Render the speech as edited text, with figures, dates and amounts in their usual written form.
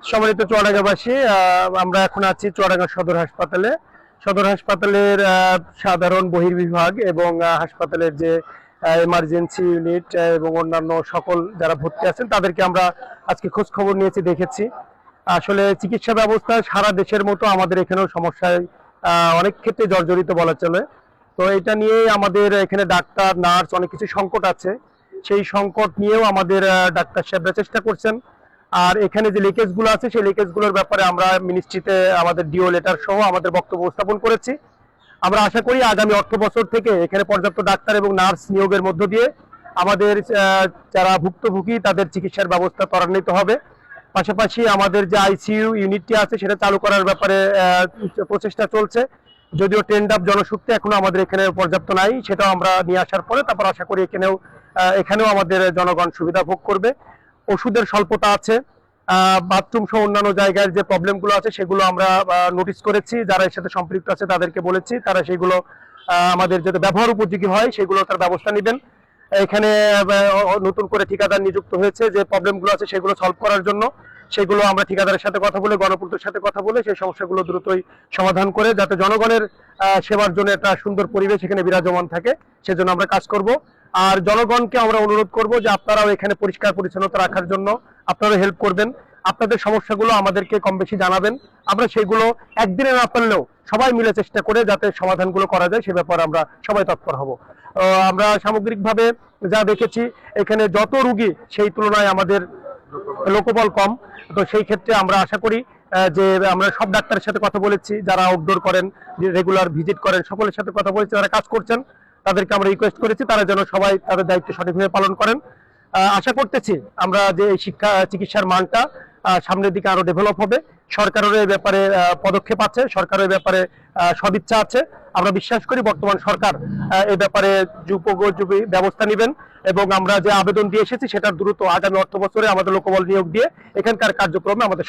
সম্মানিত চুয়াডাঙ্গাবাসী, আমরা এখন আছি চুয়াডাঙ্গা সদর হাসপাতালে। সদর হাসপাতালের সাধারণ বহির্বিভাগ এবং হাসপাতালের যে এমার্জেন্সি ইউনিট এবং অন্যান্য সকল যারা ভর্তি আছেন তাদেরকে আমরা আজকে খোঁজ খবর নিয়েছি, দেখেছি। আসলে চিকিৎসা ব্যবস্থা সারা দেশের মতো আমাদের এখানেও সমস্যায় অনেক ক্ষেত্রে জর্জরিত বলা চলে। তো এটা নিয়ে আমাদের এখানে ডাক্তার নার্স অনেক কিছু সংকট আছে। সেই সংকট নিয়েও আমাদের ডাক্তার সাহেবরা চেষ্টা করছেন। আর এখানে যে লিকেজ গুলো আছে সেই লিকেজ গুলোর ব্যাপারে আমরা মিনিস্ট্রিতে আমাদের ডিও লেটার সহ আমাদের বক্তব্য উপস্থাপন করেছি। আমরা আশা করি আগামী অর্থ বছর থেকে এখানে পর্যাপ্ত ডাক্তার এবং নার্স নিয়োগের মধ্য দিয়ে আমাদের যারা ভুক্তভোগী তাদের চিকিৎসার ব্যবস্থা ত্বরান্বিত হবে। পাশাপাশি আমাদের যে আইসিইউ ইউনিটটি আছে সেটা চালু করার ব্যাপারে প্রচেষ্টা চলছে। যদিও ট্রেন্ড আপ জনশক্তি এখনো আমাদের এখানে পর্যাপ্ত নাই, সেটাও আমরা নিয়ে আসার পরে তারপর আশা করি এখানেও আমাদের জনগণ সুবিধা ভোগ করবে। ওষুধের স্বল্পতা আছে, বাথরুম সহ অন্যান্য জায়গায় যে প্রবলেমগুলো আছে সেগুলো আমরা নোটিস করেছি। যারা এর সাথে সম্পৃক্ত আছে তাদেরকে বলেছি তারা সেগুলো আমাদের যাতে ব্যবহার উপযোগী হয় সেগুলো তার ব্যবস্থা নেবেন। এখানে নতুন করে ঠিকাদার নিযুক্ত হয়েছে, যে প্রবলেমগুলো আছে সেগুলো সলভ করার জন্য। সেগুলো আমরা ঠিকাদারের সাথে কথা বলে, গণপূর্তের সাথে কথা বলে সেই সমস্যাগুলো দ্রুতই সমাধান করে যাতে জনগণের সেবার জন্য একটা সুন্দর পরিবেশ এখানে বিরাজমান থাকে সেজন্য আমরা কাজ করব। আর জনগণকে আমরা অনুরোধ করব যে আপনারাও এখানে পরিষ্কার পরিচ্ছন্নতা রাখার জন্য আপনারাও হেল্প করবেন। আপনাদের সমস্যাগুলো আমাদেরকে কম বেশি জানাবেন, আমরা সেগুলো একদিনে না পারলেও সবাই মিলে চেষ্টা করে যাতে সমাধানগুলো করা যায় সে ব্যাপারে আমরা সবাই তৎপর হব। আমরা সামগ্রিকভাবে যা দেখেছি এখানে যত রুগী সেই তুলনায় আমাদের লোকবল কম। তো সেই ক্ষেত্রে আমরা আশা করি যে আমরা সব ডাক্তারের সাথে কথা বলেছি, যারা আউটডোর করেন, রেগুলার ভিজিট করেন, সকলের সাথে কথা বলেছি, যারা কাজ করছেন তাদেরকে আমরা রিকোয়েস্ট করেছি তারা যেন সবাই তাদের দায়িত্ব সঠিকভাবে পালন করেন। আশা করতেছি আমরা যে এই চিকিৎসার মানটা সামনের দিকে আরো ডেভেলপ হবে। সরকারের এই ব্যাপারে পদক্ষেপ আছে, সরকারের ব্যাপারে সদিচ্ছা আছে। আমরা বিশ্বাস করি বর্তমান সরকার এই ব্যাপারে যুগোপযোগী ব্যবস্থা নেবেন এবং আমরা যে আবেদন দিয়ে এসেছি সেটা দ্রুত আগামী অর্থ বছরে আমাদের লোকবল নিয়োগ দিয়ে এখানকার কার্যক্রমে আমাদের